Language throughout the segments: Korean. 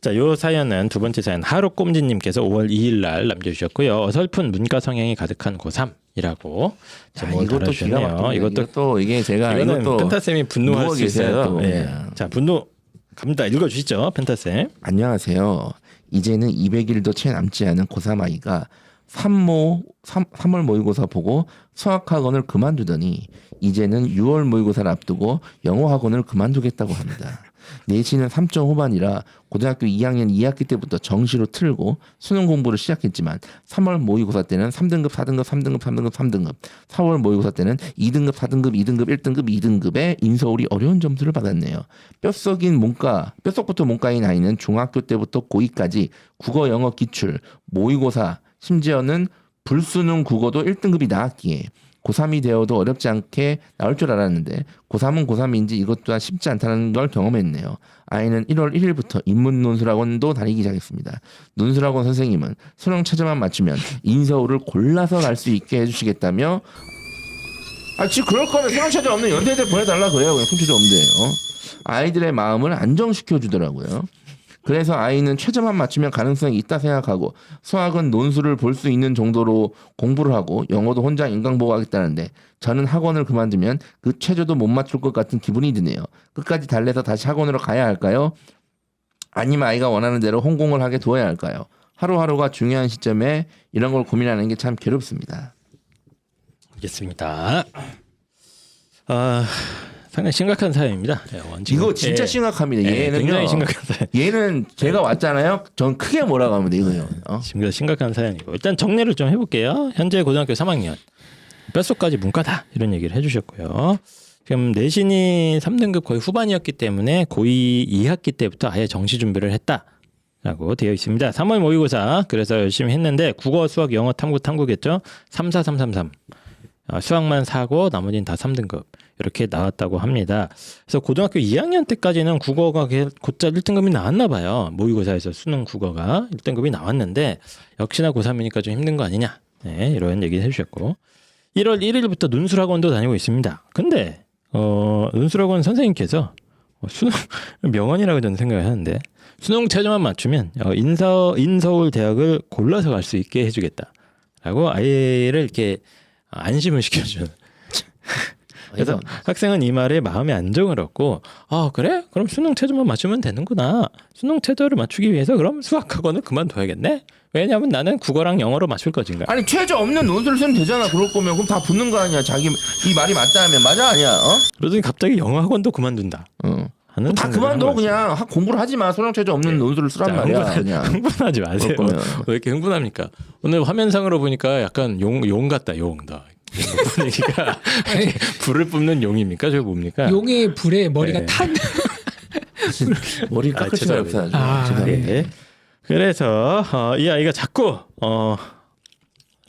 자, 요 사연은 두 번째 사연 하루꼼지님께서 5월 2일 날 남겨주셨고요. 어설픈 문과 성향이 가득한 고3이라고 제목을 달아주셨네요. 이것도 이게 제가 이거는 이것도 펜타쌤이 분노할 수 있어요. 네. 자, 분노 갑니다. 읽어주시죠, 펜타쌤. 안녕하세요. 이제는 200일도 채 남지 않은 고3 아이가 3월 모의고사 보고 수학학원을 그만두더니 이제는 6월 모의고사를 앞두고 영어학원을 그만두겠다고 합니다. 내신은 3점 후반이라 고등학교 2학년 2학기 때부터 정시로 틀고 수능 공부를 시작했지만 3월 모의고사 때는 3등급, 4등급, 3등급, 3등급, 3등급 4월 모의고사 때는 2등급, 4등급, 2등급, 1등급, 2등급의 인서울이 어려운 점수를 받았네요. 뼛속부터 문과인 아이는 중학교 때부터 고2까지 국어, 영어 기출, 모의고사, 심지어는 불수능 국어도 1등급이 나왔기에 고3이 되어도 어렵지 않게 나올 줄 알았는데 고3은 고3인지 이것 또한 쉽지 않다는 걸 경험했네요. 아이는 1월 1일부터 인문논술학원도 다니기 시작했습니다. 논술학원 선생님은 수능 최저만 맞추면 인서울을 골라서 갈 수 있게 해주시겠다며 지금 그럴 거면 수능 최저 없는 연세대 보내달라 그래요. 그냥 손 없는데 아이들의 마음을 안정시켜 주더라고요. 그래서 아이는 최저만 맞추면 가능성이 있다 생각하고 수학은 논술을 볼 수 있는 정도로 공부를 하고 영어도 혼자 인강보고하겠다는데 저는 학원을 그만두면 그 최저도 못 맞출 것 같은 기분이 드네요. 끝까지 달래서 다시 학원으로 가야 할까요? 아니면 아이가 원하는 대로 홍콩을 하게 두어야 할까요? 하루하루가 중요한 시점에 이런 걸 고민하는 게 참 괴롭습니다. 알겠습니다. 상당히 심각한 사연입니다. 이거 진짜 심각합니다. 얘는요. 굉장히 심각한 사연. 얘는 제가 왔잖아요. 전 크게 뭐라고 합니다. 이거요. 심각한 사연이고 일단 정리를 좀 해볼게요. 현재 고등학교 3학년 뼛속까지 문과다 이런 얘기를 해주셨고요. 지금 내신이 3등급 거의 후반이었기 때문에 고2 2학기 때부터 아예 정시 준비를 했다라고 되어 있습니다. 3월 모의고사 그래서 열심히 했는데 국어, 수학, 영어, 탐구겠죠. 3, 4, 3, 3, 3. 수학만 4고 나머지는 다 3등급 이렇게 나왔다고 합니다. 그래서 고등학교 2학년 때까지는 국어가 곧잘 1등급이 나왔나 봐요. 모의고사에서 수능 국어가 1등급이 나왔는데 역시나 고3이니까 좀 힘든 거 아니냐. 네, 이런 얘기를 해주셨고 1월 1일부터 논술학원도 다니고 있습니다. 근데 논술학원 선생님께서 수능 명언이라고 저는 생각을 하는데 수능 최저만 맞추면 인서울 대학을 골라서 갈 수 있게 해주겠다라고 아이를 이렇게 안심을 시켜주는. 그래서 학생은 이 말에 마음의 안정을 얻고 그래? 그럼 수능 최저만 맞추면 되는구나. 수능 최저를 맞추기 위해서 그럼 수학학원을 그만둬야겠네. 왜냐하면 나는 국어랑 영어로 맞출 거지인가. 아니 최저 없는 논술을 쓰면 되잖아. 그럴 거면 그럼 다 붙는 거 아니야. 자기 이 말이 맞다 하면 맞아 아니야. 그러더니 갑자기 영어학원도 그만둔다. 다 그만둬 그냥 공부를 하지 마. 수능 최저 없는 논술을 쓰란 말이야. 그냥 흥분하지 마세요. 왜 이렇게 흥분합니까? 오늘 화면상으로 보니까 약간 용 같다. 용 다. 분위기가 불을 뿜는 용입니까? 저 뭡니까? 용의 불에 머리가 탄. 머리 깎을 수가 없어요. 네. 그래서 이 아이가 자꾸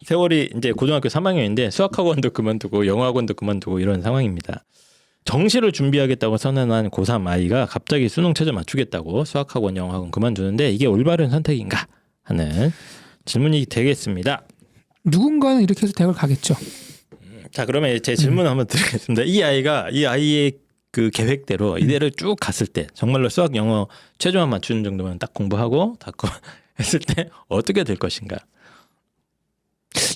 세월이 이제 고등학교 3학년인데 수학학원도 그만두고 영어학원도 그만두고 이런 상황입니다. 정시를 준비하겠다고 선언한 고3 아이가 갑자기 수능 최저 맞추겠다고 수학학원 영어학원 그만두는데 이게 올바른 선택인가 하는 질문이 되겠습니다. 누군가는 이렇게 해서 대학을 가겠죠. 자, 그러면 제 질문 한번 드리겠습니다. 이 아이의 그 계획대로 이대로 쭉 갔을 때 정말로 수학, 영어 최저만 맞추는 정도만 딱 공부하고 닫고 했을 때 어떻게 될 것인가?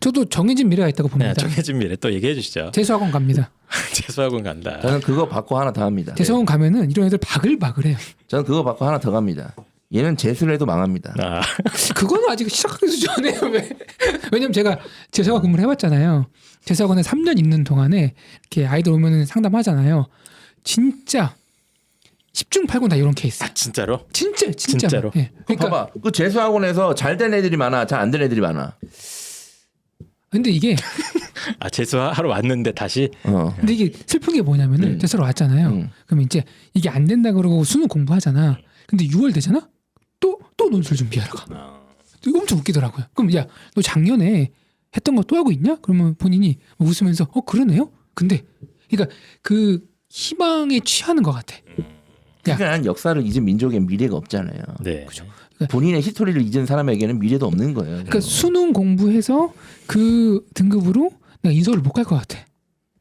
저도 정해진 미래가 있다고 봅니다. 네, 정해진 미래 또 얘기해 주시죠. 재수학원 갑니다. 재수학원 간다. 저는 그거 받고 하나 더 합니다. 재수학원 가면은 이런 애들 바글바글해요. 저는 그거 받고 하나 더 갑니다. 얘는 재수를 해도 망합니다. 그거는 아직 시작하기 전에 왜냐면 제가 재수학원 근무를 해봤잖아요. 재수학원에 3년 있는 동안에 이렇게 아이들 오면은 상담하잖아요. 진짜 10중 8구 다 이런 케이스. 진짜로? 진짜로. 네. 그러니까 봐봐. 그 재수학원에서 잘 된 애들이 많아, 잘 안 된 애들이 많아. 근데 이게 재수하러 왔는데 다시. 근데 이게 슬픈 게 뭐냐면은 재수하러 왔잖아요. 그럼 이제 이게 안 된다 그러고 수능 공부하잖아. 근데 6월 되잖아. 또 논술 준비하러 가. 이거 엄청 웃기더라고요. 그럼 야, 너 작년에 했던 거 또 하고 있냐? 그러면 본인이 웃으면서 그러네요. 근데 그러니까 그 희망에 취하는 것 같아. 그러니까 역사를 잊은 민족의 미래가 없잖아요. 네. 그죠. 본인의 히스토리를 잊은 사람에게는 미래도 없는 거예요. 그러니까 수능 공부해서 그 등급으로 내가 인서울을 못 갈 것 같아.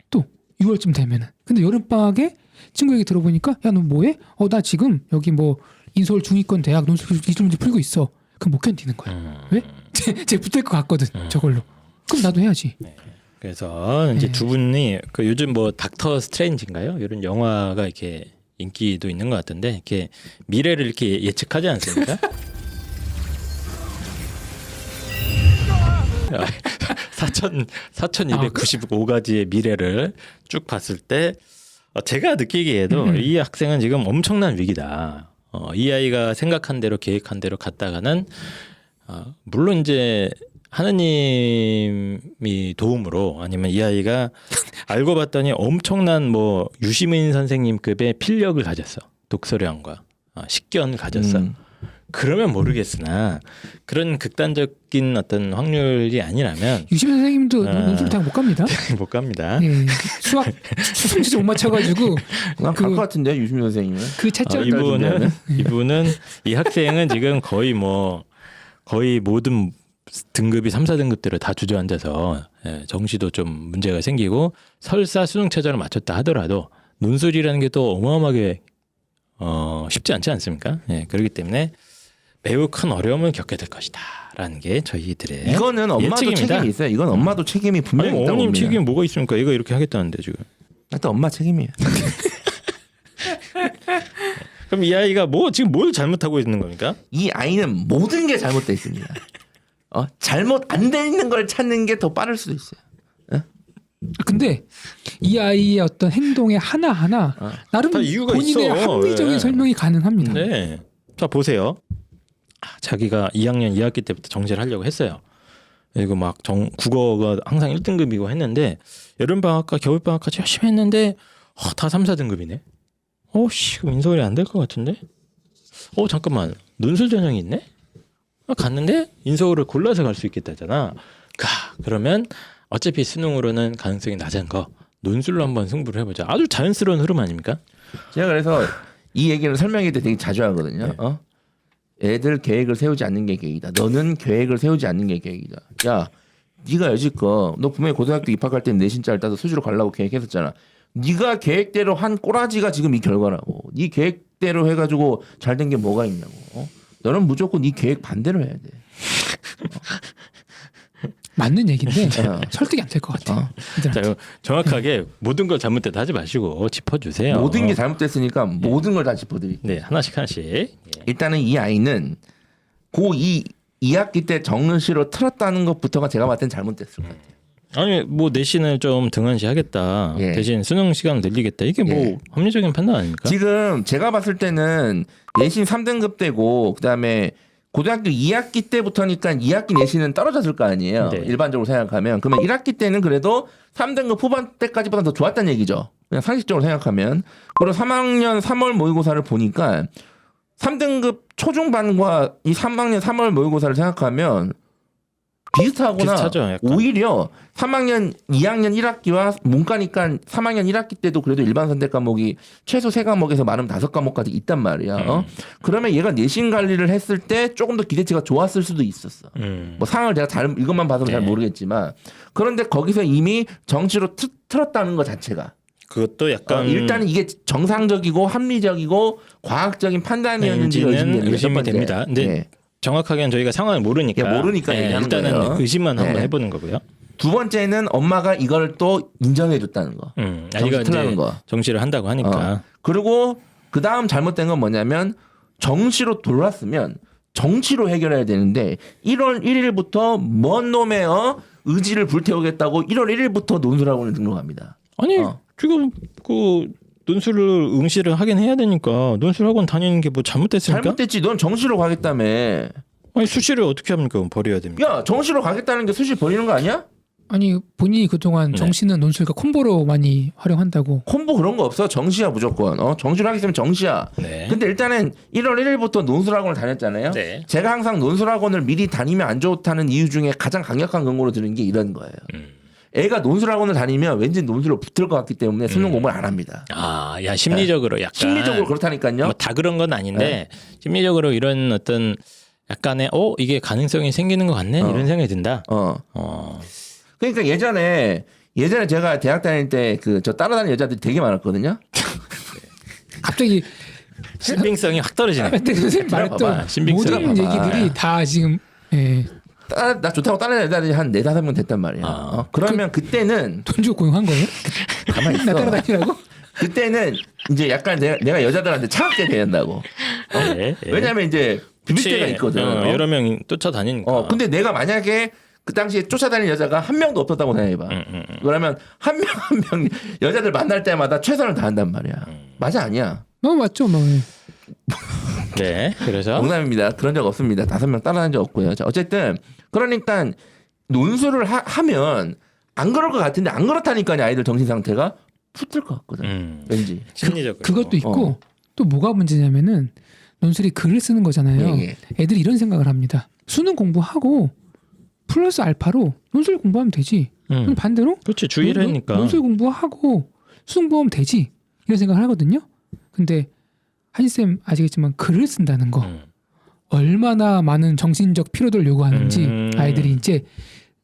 또 6월쯤 되면은. 근데 여름방학에 친구 얘기 들어보니까 야, 너 뭐해? 나 지금 여기 뭐 인서울 중위권 대학 논술 기출문제 풀고 있어. 그럼 못 견디는 거야. 왜? 쟤 붙을 것 같거든. 저걸로. 그럼 나도 해야지. 네. 그래서 이제 네. 두 분이 그 요즘 뭐 닥터 스트레인지인가요? 이런 영화가 이렇게 인기도 있는 것 같은데 이렇게 미래를 이렇게 예측하지 않습니까? 4,295가지의 미래를 쭉 봤을 때 제가 느끼기에도 이 학생은 지금 엄청난 위기다. 이 아이가 생각한 대로 계획한 대로 갔다가는 물론 이제 하느님이 도움으로 아니면 이 아이가 알고 봤더니 엄청난 뭐 유시민 선생님급의 필력을 가졌어. 독서량과 식견을 가졌어. 그러면 모르겠으나 그런 극단적인 어떤 확률이 아니라면 유시민 선생님도 논술 대학 못 갑니다. 못 갑니다. 네. 수학 수성지수 못 맞춰가지고 난갈 것 같은데 유시민 선생님은. 그 채점 이분은 이 학생은 지금 거의 모든 등급이 3, 4등급대로 다 주저앉아서 정시도 좀 문제가 생기고 설사 수능 최저를 맞췄다 하더라도 논술이라는 게 또 어마어마하게 쉽지 않지 않습니까? 그렇기 때문에 매우 큰 어려움을 겪게 될 것이다라는 게 저희들의 이거는 엄마도 예측입니다. 책임이 있어요. 이건 엄마도 책임이 분명히 아니, 있다고 어머님 봅니다. 책임이 뭐가 있습니까? 이거 이렇게 하겠다는데 지금. 일단 엄마 책임이에요. 그럼 이 아이가 지금 뭘 잘못하고 있는 겁니까? 이 아이는 모든 게 잘못돼 있습니다. 잘못 안 돼 있는 걸 찾는 게 더 빠를 수도 있어요. 근데 이 아이의 어떤 행동의 하나하나 나름 다 이유가 본인의 있어. 합리적인 네. 설명이 가능합니다. 네. 자 보세요. 자기가 2학년 2학기 때부터 정시를 하려고 했어요. 그리고 막 국어가 항상 1등급이고 했는데 여름방학과 겨울방학까지 열심히 했는데 다 3, 4등급이네. 씨 그럼 인서울이 안 될 것 같은데? 잠깐만 논술 전형이 있네? 갔는데 인서울을 골라서 갈 수 있겠다잖아. 그러면 어차피 수능으로는 가능성이 낮은 거 논술로 한번 승부를 해보자. 아주 자연스러운 흐름 아닙니까? 제가 그래서 이 얘기를 설명할 때 되게 자주 하거든요. 네. 애들 계획을 세우지 않는 게 계획이다. 너는 계획을 세우지 않는 게 계획이다. 야, 네가 여지껏 너 분명히 고등학교 입학할 때 내신자를 따서 수시로 가려고 계획했었잖아. 네가 계획대로 한 꼬라지가 지금 이 결과라고. 네 계획대로 해가지고 잘 된 게 뭐가 있냐고. 너는 무조건 네 계획 반대로 해야 돼. 맞는 얘기인데 설득이 안 될 것 같아. 자, 정확하게 모든 걸 잘못됐다 하지 마시고 짚어주세요. 모든 게 잘못됐으니까 모든 걸 다 짚어드릴게요. 네, 하나씩. 일단은 이 아이는 고2 2학기 때 정시로 틀었다는 것부터가 제가 봤을 땐 잘못됐을 것 같아요. 아니 뭐 내신을 좀 등한시하겠다. 예. 대신 수능 시간을 늘리겠다. 이게 뭐 예. 합리적인 판단 아닙니까? 지금 제가 봤을 때는 내신 3등급 되고 그다음에 고등학교 2학기 때부터니까 2학기 내신은 떨어졌을 거 아니에요. 네. 일반적으로 생각하면. 그러면 1학기 때는 그래도 3등급 후반 때까지보다 더 좋았다는 얘기죠. 그냥 상식적으로 생각하면. 그리고 3학년 3월 모의고사를 보니까 3등급 초중반과 이 3학년 3월 모의고사를 생각하면 비슷하거나 비슷하죠, 약간. 오히려 3학년 2학년 1학기와 문과니까 3학년 1학기 때도 그래도 일반 선택 과목이 최소 3과목에서 많으면 5과목까지 있단 말이야. 그러면 얘가 내신 관리를 했을 때 조금 더 기대치가 좋았을 수도 있었어. 뭐 상황을 내가 이것만 봐서는 잘 모르겠지만 그런데 거기서 이미 정시로 틀었다는 것 자체가 그것도 약간 일단은 이게 정상적이고 합리적이고 과학적인 판단이었는지가 의심이 됩니다. 근데 네. 정확하게는 저희가 상황을 모르니까, 모르니까 얘기하는 일단은 거예요. 의심만 한번 네. 해보는 거고요. 두 번째는 엄마가 이걸 또 인정해줬다는 거. 아이가 틀라는 이제 거. 정시를 한다고 하니까. 그리고 그 다음 잘못된 건 뭐냐면 정시로 돌았으면 정시로 해결해야 되는데 1월 1일부터 뭔 놈의 의지를 불태우겠다고 1월 1일부터 논술학원을 등록합니다. 아니 지금 그 논술을 응시를 하긴 해야 되니까 논술학원 다니는 게 뭐 잘못됐습니까? 잘못됐지. 넌 정시로 가겠다며. 아니 수시를 어떻게 합니까? 그럼 버려야 됩니까? 야, 정시로 가겠다는 게 수시 버리는 거 아니야? 아니 본인이 그동안 네. 정시는 논술과 콤보로 많이 활용한다고. 콤보 그런 거 없어. 정시야 무조건. 정시로 하겠으면 정시야. 네. 근데 일단은 1월 1일부터 논술학원을 다녔잖아요. 네. 제가 항상 논술학원을 미리 다니면 안 좋다는 이유 중에 가장 강력한 근거로 드는 게 이런 거예요. 애가 논술학원을 다니면 왠지 논술로 붙을 것 같기 때문에 수능 공부를 안 합니다. 야 심리적으로 약간 심리적으로 그렇다니까요. 뭐 다 그런 건 아닌데 심리적으로 이런 어떤 약간의 이게 가능성이 생기는 것 같네 이런 생각이 든다. 그러니까 예전에 제가 대학 다닐 때 저 따라다니는 여자들이 되게 많았거든요. 갑자기 신빙성이 확 떨어지네. 근데 선생님 말했던 봐봐, 신빙성이. 모든 봐봐. 얘기들이 다 지금 예, 나 좋다고 다른 애들이 한 4-5명 됐단 말이야. 아. 그러면 그때는 돈 주고 고용한 거예요? 가만히 나 있어. 따라다니라고? 그때는 이제 약간 내가 여자들한테 차갑게 대한다고. 예, 예. 왜냐면 이제 비빌 그치. 때가 있거든. 여러 명이 쫓아다니니까. 근데 내가 만약에 그 당시에 쫓아다니는 여자가 한 명도 없었다고 생각해봐. 그러면 한 명 여자들 만날 때마다 최선을 다한단 말이야. 맞아 아니야? 맞죠, 뭐. 예. 네. 그래서 농담입니다. 그런 적 없습니다. 5명 따라한 적 없고요. 자, 어쨌든 그러니까 논술을 하면 안 그럴 것 같은데 안 그렇다니까요. 아이들 정신 상태가 붙을 것 같거든. 왠지. 심리적으로. 그것도 있고 또 뭐가 문제냐면은 논술이 글을 쓰는 거잖아요. 예. 애들이 이런 생각을 합니다. 수능 공부하고 플러스 알파로 논술 공부하면 되지. 그럼 반대로 그렇지 주의를 하니까. 논술 공부하고 수능 공부하면 되지. 이런 생각을 하거든요. 근데 한쌤 아시겠지만 글을 쓴다는 거 얼마나 많은 정신적 피로도를 요구하는지 아이들이 이제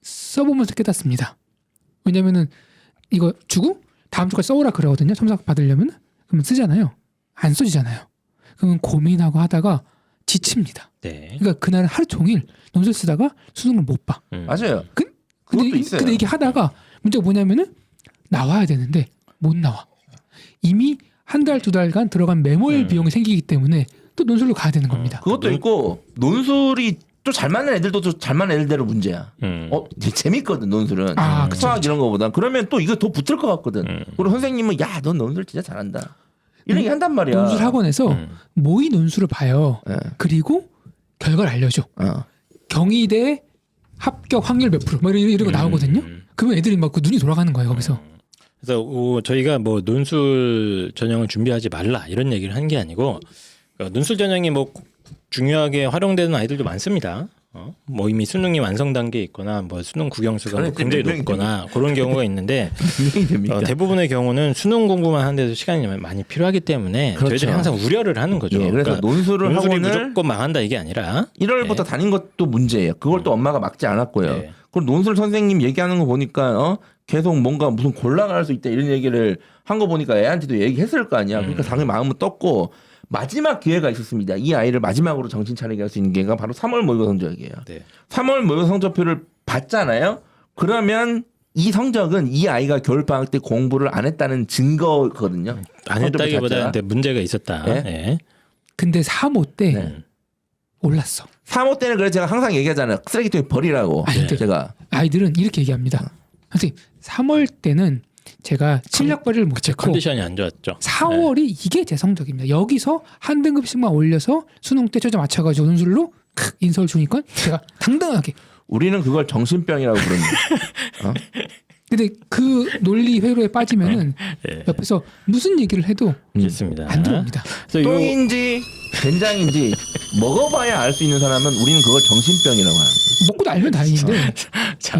써보면서 깨닫습니다. 왜냐면은 이거 주고 다음 주까지 써오라 그러거든요. 첨삭 받으려면 그러면 쓰잖아요. 안 써지잖아요. 그러면 고민하고 하다가 지칩니다. 네. 그러니까 그날 하루 종일 논술 쓰다가 수능을 못 봐. 맞아요. 근데, 그것도 있어요. 근데 이게 하다가 문제가 뭐냐면은 나와야 되는데 못 나와. 이미 한 달, 2달간 들어간 매몰 비용이 생기기 때문에 또 논술로 가야 되는 겁니다. 그것도 있고 논술이 또 잘 맞는 애들도 또 잘 맞는 애들대로 문제야. 되게 재밌거든 논술은. 아, 그쵸, 수학 이런 거보다. 그러면 또 이거 더 붙을 것 같거든. 그리고 선생님은 야, 넌 논술 진짜 잘한다. 이런 얘기 한단 말이야. 논술 학원에서 모의 논술을 봐요. 예. 그리고 결과를 알려줘. 경희대 합격 확률 몇 프로? 뭐 이런 거 나오거든요. 그러면 애들이 막 그 눈이 돌아가는 거예요 거기서. 그래서 저희가 뭐 논술 전형을 준비하지 말라 이런 얘기를 한 게 아니고 논술 전형이 뭐 중요하게 활용되는 아이들도 많습니다. 뭐 이미 수능이 완성 단계에 있거나 뭐 수능 국영수가 뭐 굉장히 높거나 그런 경우가 있는데 대부분의 경우는 수능 공부만 하는데도 시간이 많이 필요하기 때문에 그렇죠. 저희들이 항상 우려를 하는 거죠. 예, 그래서 논술을 논술이 학원을 무조건 망한다 이게 아니라 1월부터 다닌 것도 문제예요. 그걸 또 엄마가 막지 않았고요. 네. 그리고 논술 선생님 얘기하는 거 보니까 계속 뭔가 무슨 골라갈 수 있다 이런 얘기를 한 거 보니까 애한테도 얘기했을 거 아니야. 그러니까 당연히 마음은 떴고 마지막 기회가 있었습니다. 이 아이를 마지막으로 정신 차리게 할 수 있는 기회가 바로 3월 모의고사 성적이에요. 네. 3월 모의고사 성적표를 봤잖아요. 그러면 이 성적은 이 아이가 겨울방학 때 공부를 안 했다는 증거거든요. 안 했다기보다는 문제가 있었다. 네? 예. 근데 3호 때 네. 올랐어. 3호 때는 그래서 제가 항상 얘기하잖아요. 쓰레기통에 버리라고. 아니, 근데 제가. 아이들은 이렇게 얘기합니다. 선생님 3월 때는 제가 실력 발휘를 못했고 컨디션이 안 좋았죠. 4월이 이게 제 성적입니다. 여기서 한 등급씩만 올려서 수능 때 초점 맞춰가지고 논술로 인서울 주니까 제가 당당하게. 우리는 그걸 정신병이라고 부릅니다. 근데 그 논리 회로에 빠지면은 옆에서 무슨 얘기를 해도 좋습니다. 안 들어옵니다. 그래서 요- 똥인지 된장인지 먹어봐야 알 수 있는 사람은 우리는 그걸 정신병이라고 합니다. 먹고도 알면 다행인데. 자,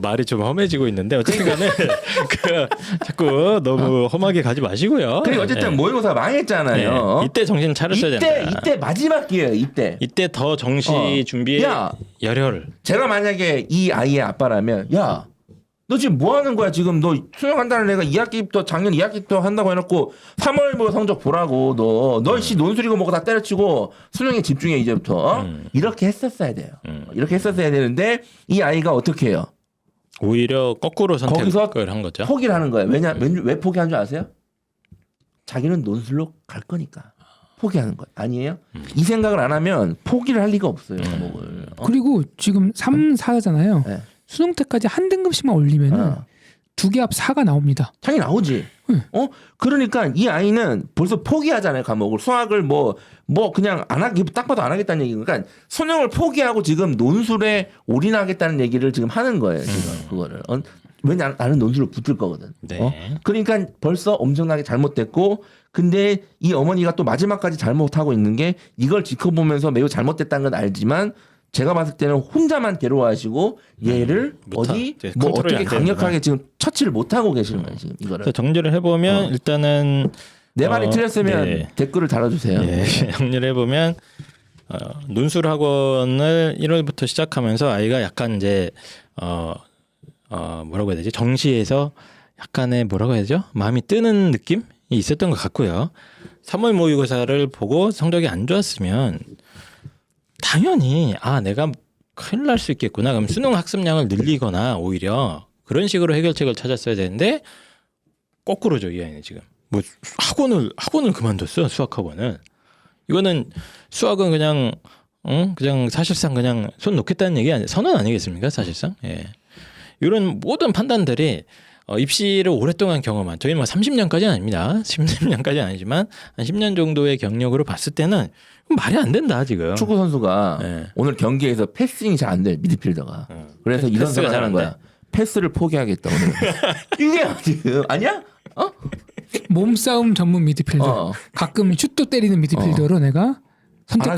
말이 좀 험해지고 있는데 어쨌든간에 자꾸 너무 험하게 가지 마시고요. 그리고 어쨌든 네. 모의고사 망했잖아요. 네. 이때 정신 차렸어야 된다. 이때 마지막 기회예요. 이때 더 정시 준비에 야. 열혈을. 제가 만약에 이 아이의 아빠라면 야, 너 지금 뭐 하는 거야? 지금 너 수능한다는 애가 2학기부터 작년 2학기부터 한다고 해놓고 3월 뭐 성적 보라고 너씨 논술이고 뭐고 다 때려치고 수능에 집중해 이제부터 이렇게 했었어야 돼요. 이렇게 했었어야 되는데 이 아이가 어떻게 해요? 오히려 거꾸로 거기서 선택을 한 거죠. 포기를 하는 거예요. 왜 포기한 줄 아세요? 자기는 논술로 갈 거니까 포기하는 거예요. 아니에요? 이 생각을 안 하면 포기를 할 리가 없어요. 과목을. 그리고 지금 3, 4잖아요. 네. 수능 때까지 한 등급씩만 올리면은 어. 두 개 합 4가 나옵니다. 당연히 나오지. 그러니까 이 아이는 벌써 포기하잖아요, 과목을. 수학을 뭐 그냥 안 하기, 딱 봐도 안 하겠다는 얘기니까 그러니까 수능을 포기하고 지금 논술에 올인하겠다는 얘기를 지금 하는 거예요, 지금 그거를. 왜냐, 나는 논술로 붙을 거거든. 네. 그러니까 벌써 엄청나게 잘못됐고, 근데 이 어머니가 또 마지막까지 잘못하고 있는 게 이걸 지켜보면서 매우 잘못됐다는 건 알지만 제가 봤을 때는 혼자만 괴로워하시고 얘를 어디 이제 뭐 컨트롤이 어떻게 안 되는구나. 강력하게 지금 처치를 못 하고 계시는 거예요 지금 이거를. 그래서 정리를 해보면 일단은 내 말이 틀렸으면 네. 댓글을 달아주세요. 예, 정리를 해보면 논술 학원을 1월부터 시작하면서 아이가 약간 이제 뭐라고 해야 되지? 정시에서 약간의 뭐라고 해야 되죠? 마음이 뜨는 느낌이 있었던 것 같고요. 3월 모의고사를 보고 성적이 안 좋았으면 당연히 내가 큰일 날 수 있겠구나. 그럼 수능 학습량을 늘리거나 오히려 그런 식으로 해결책을 찾았어야 되는데 거꾸로죠. 이 아이는 지금 뭐 학원을 그만뒀어요. 수학학원을. 이거는 수학은 그냥 사실상 그냥 손 놓겠다는 얘기 선언 아니겠습니까? 사실상. 예. 이런 모든 판단들이 입시를 오랫동안 경험한 저희 뭐 30년까지는 아닙니다. 10년까지는 아니지만 한 10년 정도의 경력으로 봤을 때는 말이 안 된다 지금. 축구 선수가 네. 오늘 경기에서 패싱이 잘 안 돼. 미드필더가. 그래서 이런 패스가 생각을 잘 하는 안 거야. 패스를 포기하겠다 오늘. 이게 지금 아니야? 몸싸움 전문 미드필더. 가끔 슛도 때리는 미드필더로 내가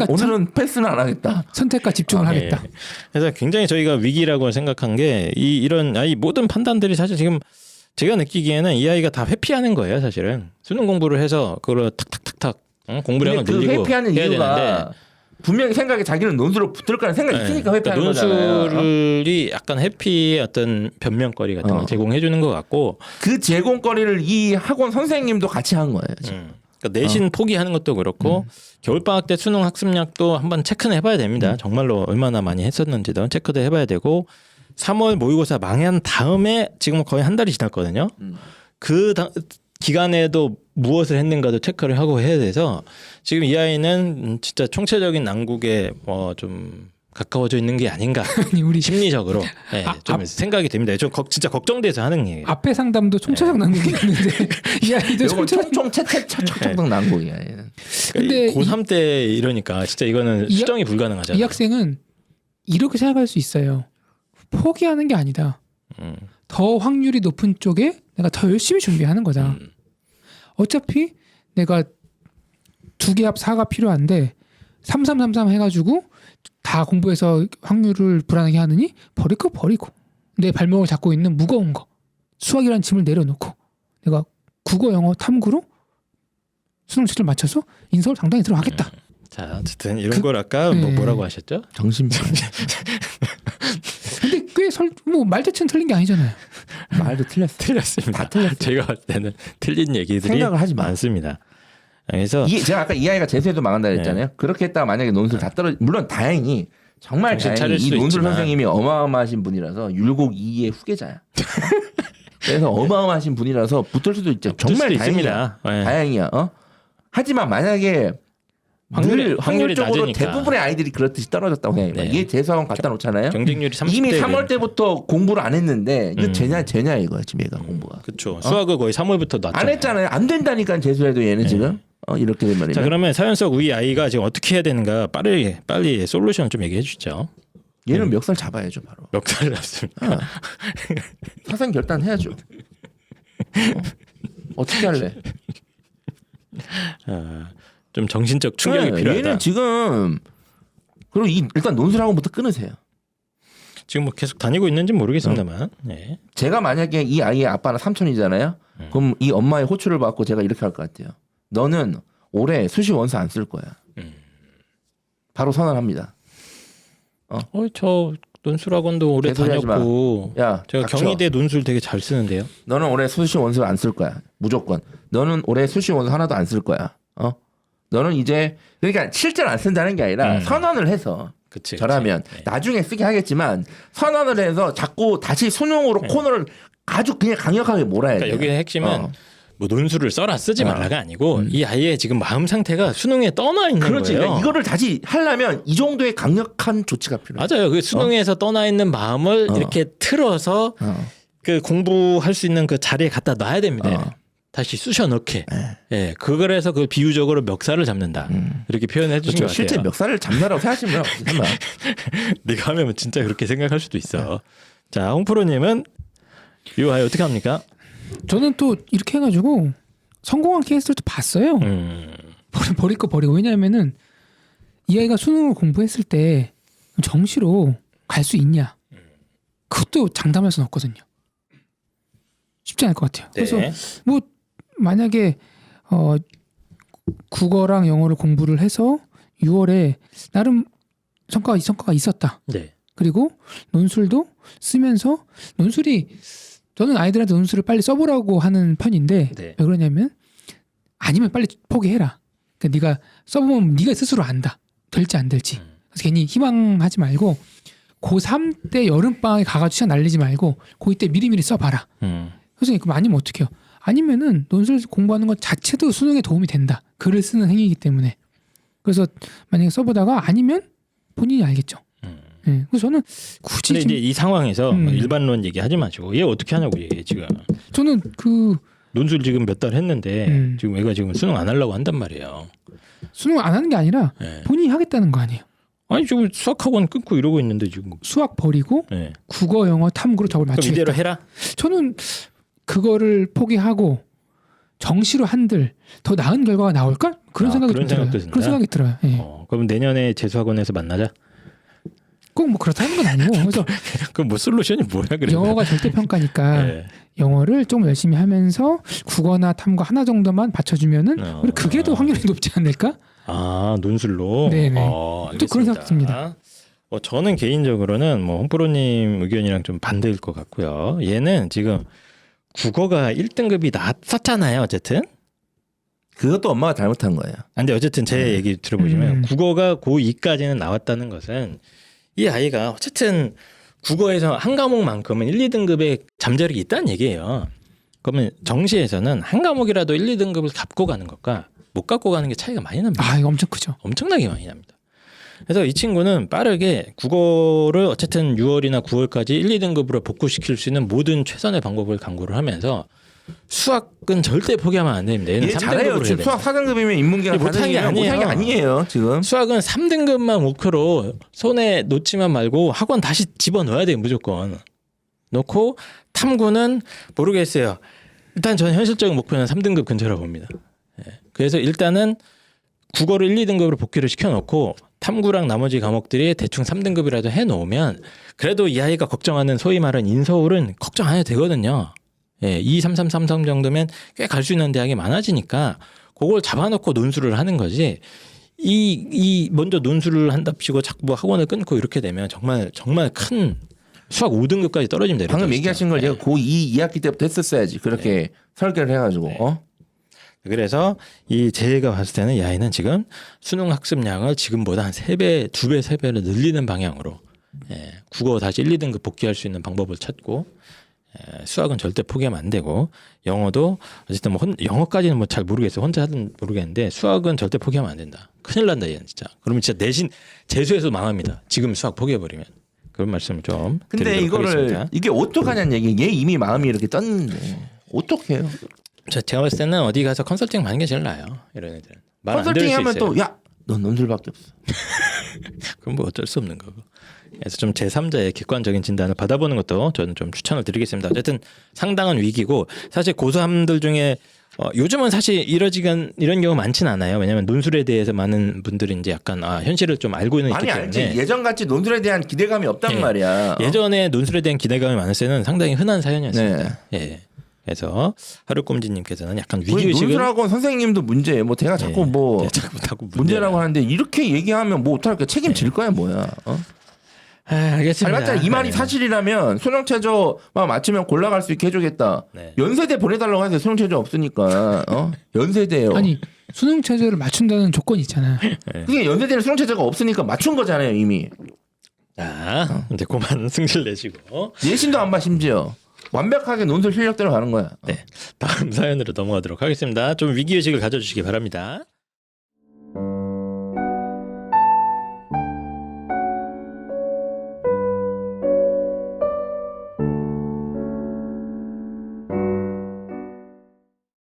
오늘은 패스는 안 하겠다. 선택과 집중을 하겠다. 예. 그래서 굉장히 저희가 위기라고 생각한 게 이런 아이 모든 판단들이 사실 지금 제가 느끼기에는 이 아이가 다 회피하는 거예요. 사실은 수능 공부를 해서 그걸 탁탁탁탁 공부량을 근데 그 늘리고 회피하는 해야 이유가 되는데 분명히 생각에 자기는 논술로 붙을 거라는 생각이 있으니까 회피하는 거잖아요. 논술이 약간 회피의 어떤 변명거리 같은 걸 제공해 주는 것 같고 그 제공거리를 이 학원 선생님도 같이 한 거예요. 지금. 그러니까 내신 포기하는 것도 그렇고 겨울방학 때 수능 학습량도 한번 체크는 해봐야 됩니다. 정말로 얼마나 많이 했었는지도 체크도 해봐야 되고 3월 모의고사 망한 다음에 지금 거의 한 달이 지났거든요. 기간에도 무엇을 했는가도 체크를 하고 해야 돼서 지금 이 아이는 진짜 총체적인 난국에 좀 가까워져 있는 게 아닌가. 아니 우리 심리적으로 좀 생각이 됩니다. 좀 진짜 걱정돼서 하는 얘기예요. 앞에 상담도 총체적 난국이었는데 이 아이도 이건 총체적 총총책책책책 난국이야. 얘는. 근데 고3 때 이러니까 진짜 이거는 수정이 불가능하잖아요. 이 학생은 이렇게 생각할 수 있어요. 포기하는 게 아니다. 더 확률이 높은 쪽에 내가 더 열심히 준비하는 거다. 어차피 내가 2개 합 4가 필요한데 3333 해가지고 다 공부해서 확률을 불안하게 하느니 버릴 거 버리고 내 발목을 잡고 있는 무거운 거 수학이라는 짐을 내려놓고 내가 국어 영어 탐구로 수능 체제를 맞춰서 인서울 당당히 들어가겠다. 자 어쨌든 이런 걸 아까 뭐라고 하셨죠? 정신병. 근데 말 자체는 틀린 게 아니잖아요. 말도 틀렸습니다. 다 틀렸어요. 제가 봤을 때는 틀린 얘기들이 생각을 하지 마. 많습니다. 그래서 제가 아까 이 아이가 재수해도 망한다 그랬잖아요. 그렇게 했다가 만약에 논술 다 물론 다행히 정말 정신 다행히 차릴 이 수도 논술 있지만. 선생님이 어마어마하신 분이라서 율곡 2의 후계자야. 그래서 어마어마하신 분이라서 붙을 수도 있죠. 붙을 정말 수도 다행이야. 있습니다. 네. 다행이야. 하지만 만약에 확률이 확률적으로 낮으니까. 대부분의 아이들이 그렇듯이 떨어졌다고 생각해요. 네. 얘 재수학원 갖다 놓잖아요. 경쟁률이 30대 이미 3월 때부터 공부를 안 했는데 이거 쟤냐 이거야 지금 얘가 공부가. 그렇죠. 수학을 거의 3월부터 놨잖아요. 안 했잖아요. 안 된다니까 재수해도 얘는 지금 이렇게 된 말이면. 자 그러면 사연 속 우리 아이가 지금 어떻게 해야 되는가 빨리 솔루션 좀 얘기해 주죠. 얘는 멱살 잡아야죠 바로. 멱살을 잡습니다. 사상 결단해야죠. 어떻게 할래? 좀 정신적 충격이 필요하다. 얘는 지금 그리고 일단 논술학원부터 끊으세요. 지금 뭐 계속 다니고 있는지 모르겠습니다만. 네. 제가 만약에 이 아이의 아빠는 삼촌이잖아요. 그럼 이 엄마의 호출을 받고 제가 이렇게 할 것 같아요. 너는 올해 수시 원서 안 쓸 거야. 바로 선언합니다. 저 논술학원도 오래 개소리하지 마. 다녔고 야, 제가 닥쳐. 경희대 논술 되게 잘 쓰는데요. 너는 올해 수시 원서 안 쓸 거야. 무조건. 너는 올해 수시 원서 하나도 안 쓸 거야. 너는 이제 그러니까 실제로 안 쓴다는 게 아니라 선언을 해서 그치, 저라면 그치. 네. 나중에 쓰게 하겠지만 선언을 해서 자꾸 다시 수능으로 코너를 아주 그냥 강력하게 몰아야 돼. 그러니까 여기의 핵심은 뭐 논술을 써라 쓰지 말라가 아니고 이 아이의 지금 마음 상태가 수능에 떠나 있는 그렇지. 거예요. 그러니까 이거를 다시 하려면 이 정도의 강력한 조치가 필요해. 맞아요. 그 수능에서 떠나 있는 마음을 이렇게 틀어서 그 공부할 수 있는 그 자리에 갖다 놔야 됩니다. 다시 쑤셔 넣게. 예, 그래서 그 비유적으로 멱살을 잡는다. 이렇게 표현해 주신 것 그렇죠. 같아요. 실제 멱살을 잡느라고 생각하시면 설마. 네가 하면 진짜 그렇게 생각할 수도 있어. 자, 홍프로님은 이 아이 어떻게 합니까? 저는 또 이렇게 해가지고 성공한 케이스를 또 봤어요. 버릴 거 버리고. 왜냐하면은 이 아이가 수능을 공부했을 때 정시로 갈 수 있냐, 그것도 장담할 수는 없거든요. 쉽지 않을 것 같아요. 그래서 뭐 만약에 국어랑 영어를 공부를 해서 6월에 나름 성과가 있었다. 네. 그리고 논술도 쓰면서 저는 아이들한테 논술을 빨리 써보라고 하는 편인데 네. 왜 그러냐면 아니면 빨리 포기해라. 그러니까 네가 써보면 네가 스스로 안다. 될지 안 될지. 그래서 괜히 희망하지 말고 고3 때 여름방학에 가가지고 시간 날리지 말고 고2 때 미리미리 써봐라. 선생님 그럼 아니면 어떡해요? 아니면은 논술 공부하는 것 자체도 수능에 도움이 된다. 글을 쓰는 행위이기 때문에. 그래서 만약에 써보다가 아니면 본인이 알겠죠. 네. 그래서 저는 굳이 근데 이제 이 상황에서 음. 일반론 얘기하지 마시고 얘 어떻게 하냐고 얘기해 지금. 저는 그 논술 지금 몇 달 했는데 음. 지금 애가 지금 수능 안 하려고 한단 말이에요. 수능 안 하는 게 아니라 네. 본인이 하겠다는 거 아니에요. 아니 지금 수학학원 끊고 이러고 있는데 지금. 수학 버리고 네. 국어, 영어, 탐구로 저걸 그럼 맞추겠다. 이대로 해라. 저는 그거를 포기하고 정시로 한들 더 나은 결과가 나올까? 그런 아, 생각이 그런 좀 들어요. 생각도 든다? 그런 생각이 들어요. 예. 그럼 내년에 재수학원에서 만나자. 꼭 뭐 그렇다는 건 아니고 그래서 그럼 뭐 솔루션이 뭐야 그래? 영어가 절대 평가니까 네. 영어를 좀 열심히 하면서 국어나 탐구 하나 정도만 받쳐주면은 어. 우리 그게 더 확률이 높지 않을까? 아 논술로. 네네. 알겠습니다. 또 그런 생각 듭니다. 저는 개인적으로는 뭐 홍프로님 의견이랑 좀 반대일 것 같고요. 얘는 지금 국어가 1등급이 나왔었잖아요. 어쨌든. 그것도 엄마가 잘못한 거예요. 근데 어쨌든 제 얘기 들어보시면 음. 국어가 고2까지는 나왔다는 것은 이 아이가 어쨌든 국어에서 한 과목만큼은 1, 2등급의 잠재력이 있다는 얘기예요. 그러면 정시에서는 한 과목이라도 1, 2등급을 갖고 가는 것과 못 갖고 가는 게 차이가 많이 납니다. 아 이거 엄청 크죠. 엄청나게 많이 납니다. 그래서 이 친구는 빠르게 국어를 어쨌든 6월이나 9월까지 1, 2등급으로 복구시킬 수 있는 모든 최선의 방법을 강구를 하면서 수학은 절대 포기하면 안 됩니다. 얘는 얘 잘해요. 3등급으로 지금 수학 4등급이면 인문계가 못한 게 4등급이면 아니에요. 못한 게 아니에요. 지금. 수학은 3등급만 목표로 손에 놓지만 말고 학원 다시 집어넣어야 돼요. 무조건. 넣고 탐구는 모르겠어요. 일단 저는 현실적인 목표는 3등급 근처라고 봅니다. 예. 그래서 일단은 국어를 1, 2등급으로 복귀를 시켜놓고 탐구랑 나머지 과목들이 대충 3등급이라도 해놓으면 그래도 이 아이가 걱정하는 소위 말하는 인서울은 걱정 안 해도 되거든요. 예, 2, 3, 3, 3, 3 정도면 꽤 갈 수 있는 대학이 많아지니까 그걸 잡아놓고 논술을 하는 거지. 이 먼저 논술을 한답시고 자꾸 뭐 학원을 끊고 이렇게 되면 정말 큰 수학 5등급까지 떨어지면 돼요. 방금 얘기하신 걸 제가 고2 2학기 때부터 했었어야지. 그렇게 설계를 해가지고. 어? 그래서 제가 봤을 때는 이 아이는 지금 수능 학습량을 지금보다 한 3배, 2배, 3배를 늘리는 방향으로 국어 다시 1, 2등급 복귀할 수 있는 방법을 찾고 수학은 절대 포기하면 안 되고 영어도 어쨌든 뭐 영어까지는 뭐 잘 모르겠어요. 혼자 하든 모르겠는데 수학은 절대 포기하면 안 된다. 큰일 난다 얘는 진짜. 그러면 진짜 내신 재수에서 망합니다. 지금 수학 포기해버리면. 그런 말씀을 좀 근데 드리도록 이거를 하겠습니다. 이게 어떡하냐는 얘기. 얘 이미 마음이 이렇게 떴는데 어떡해요? 제가 봤을 때는 어디 가서 컨설팅 받는 게 제일 나아요. 이런 애들은. 말 안 들을 컨설팅 수 하면 있어요. 또 야, 넌 논술밖에 없어. 그건 뭐 어쩔 수 없는 거고. 그래서 좀 제3자의 객관적인 진단을 받아보는 것도 저는 좀 추천을 드리겠습니다. 어쨌든 상당한 위기고 사실 고3들 중에 요즘은 사실 이런 경우 많지는 않아요. 왜냐하면 논술에 대해서 많은 분들이 이제 약간 현실을 좀 알고 있는 있기 많이 알지. 때문에 예전같이 논술에 대한 기대감이 없단 네. 말이야. 예전에 논술에 대한 기대감이 많았을 때는 상당히 흔한 사연이었습니다. 네. 예. 그래서 하루꼼지님께서는 약간 우리 위기의식을 논술학원 선생님도 문제예요. 뭐 제가 자꾸 뭐 자꾸 문제라고 하는데 이렇게 얘기하면 뭐 어떡할까? 책임질 거야 뭐야? 어? 알겠습니다. 맞잖아. 이 말이 네. 사실이라면 수능 최저만 맞추면 골라갈 수 있게 해주겠다. 네. 연세대 보내달라고 하세요. 수능 최저 없으니까. 연세대요. 아니 수능 최저를 맞춘다는 조건이 있잖아. 그게 연세대는 수능 최저가 없으니까 맞춘 거잖아요 이미. 이제 그만 승질 내시고 예신도 안 봐 심지어. 완벽하게 논술 실력대로 가는 거야. 다음 사연으로 넘어가도록 하겠습니다. 좀 위기의식을 가져주시기 바랍니다.